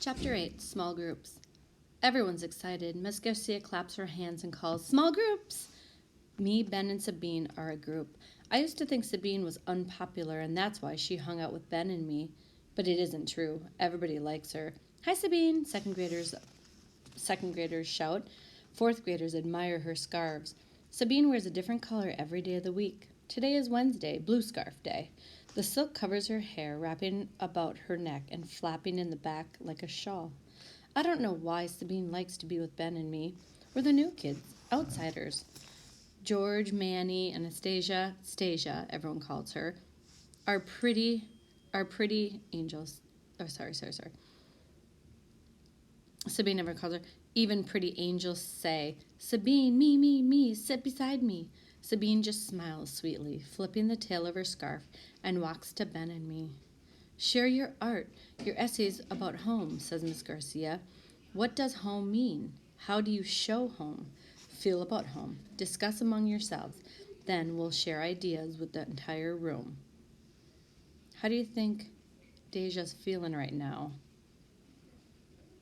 Chapter 8, Small Groups. Everyone's excited. Miss Garcia claps her hands and calls, "Small groups!" Me, Ben, and Sabine are a group. I used to think Sabine was unpopular, and that's why she hung out with Ben and me. But it isn't true. Everybody likes her. "Hi, Sabine!" Second graders shout. Fourth graders admire her scarves. Sabine wears a different color every day of the week. Today is Wednesday, Blue Scarf Day. The silk covers her hair, wrapping about her neck and flapping in the back like a shawl. I don't know why Sabine likes to be with Ben and me. We're the new kids, outsiders. George, Manny, Anastasia, Stasia, everyone calls her, are pretty angels. Oh, sorry. Sabine never calls her. Even pretty angels say, "Sabine, me, sit beside me." Sabine just smiles sweetly, flipping the tail of her scarf, and walks to Ben and me. "Share your art, your essays about home," says Miss Garcia. "What does home mean? How do you show home? Feel about home. Discuss among yourselves. Then we'll share ideas with the entire room." How do you think Deja's feeling right now?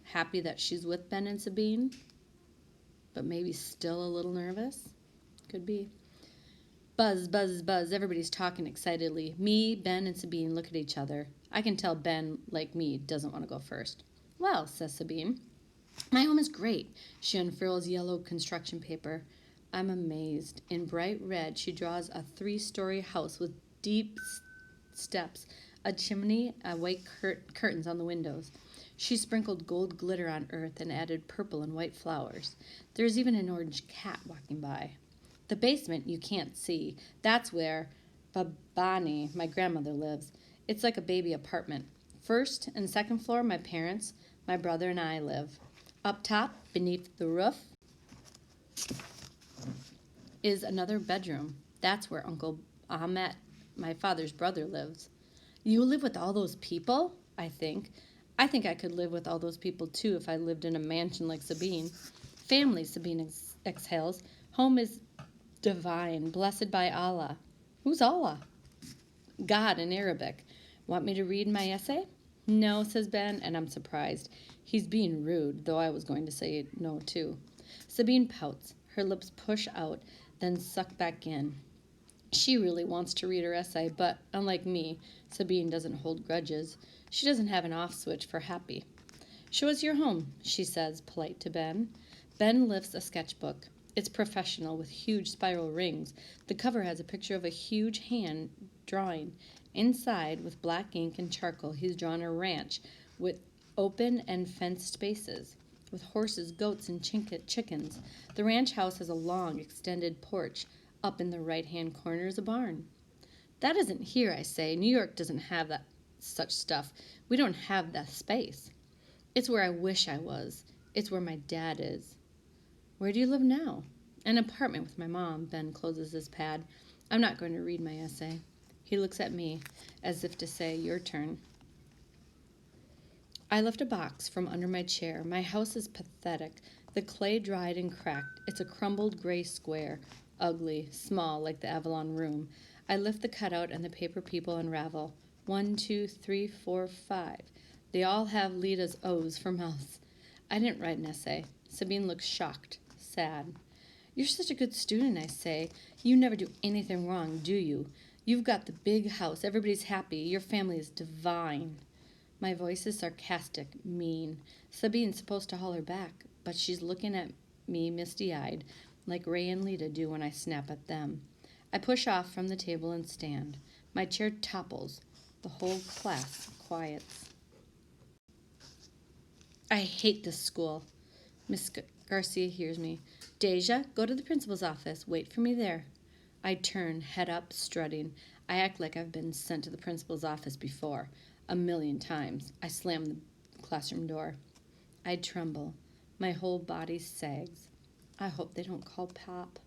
Happy that she's with Ben and Sabine, but maybe still a little nervous? Could be. Buzz, buzz, buzz. Everybody's talking excitedly. Me, Ben, and Sabine look at each other. I can tell Ben, like me, doesn't want to go first. "Well," says Sabine, "my home is great." She unfurls yellow construction paper. I'm amazed. In bright red, she draws a 3-story house with deep steps, a chimney, and white curtains on the windows. She sprinkled gold glitter on earth and added purple and white flowers. There is even an orange cat walking by. The basement you can't see. That's where Babani, my grandmother, lives. It's like a baby apartment. First and second floor, my parents, my brother, and I live. Up top, beneath the roof, is another bedroom. That's where Uncle Ahmet, my father's brother, lives. "You live with all those people?" I think I could live with all those people too if I lived in a mansion like Sabine. "Family," Sabine exhales. "Home is divine, blessed by Allah." Who's Allah? God in Arabic. Want me to read my essay? "No," says Ben, and I'm surprised. He's being rude, though I was going to say no too. Sabine pouts. Her lips push out, then suck back in. She really wants to read her essay, but unlike me, Sabine doesn't hold grudges. She doesn't have an off switch for happy. "Show us your home," she says, polite to Ben. Ben lifts a sketchbook. It's professional with huge spiral rings. The cover has a picture of a huge hand drawing. Inside, with black ink and charcoal, he's drawn a ranch with open and fenced spaces, with horses, goats, and chickens. The ranch house has a long, extended porch. Up in the right-hand corner is a barn. "That isn't here," I say. "New York doesn't have such stuff. We don't have that space." "It's where I wish I was. It's where my dad is." "Where do you live now?" "An apartment with my mom." Ben closes his pad. I'm not going to read my essay. He looks at me as if to say, "Your turn." I lift a box from under my chair. My house is pathetic. The clay dried and cracked. It's a crumbled gray square, ugly, small, like the Avalon room. I lift the cutout and the paper people unravel. 1, 2, 3, 4, 5. They all have Lita's O's for mouths. I didn't write an essay. Sabine looks shocked, sad. "You're such a good student," I say. "You never do anything wrong, do you? You've got the big house. Everybody's happy. Your family is divine." My voice is sarcastic, mean. Sabine's supposed to holler back, but she's looking at me misty-eyed, like Ray and Lita do when I snap at them. I push off from the table and stand. My chair topples. The whole class quiets. I hate this school. Miss Garcia hears me. "Deja, go to the principal's office. Wait for me there." I turn, head up, strutting. I act like I've been sent to the principal's office before, 1,000,000 times. I slam the classroom door. I tremble. My whole body sags. I hope they don't call Pop.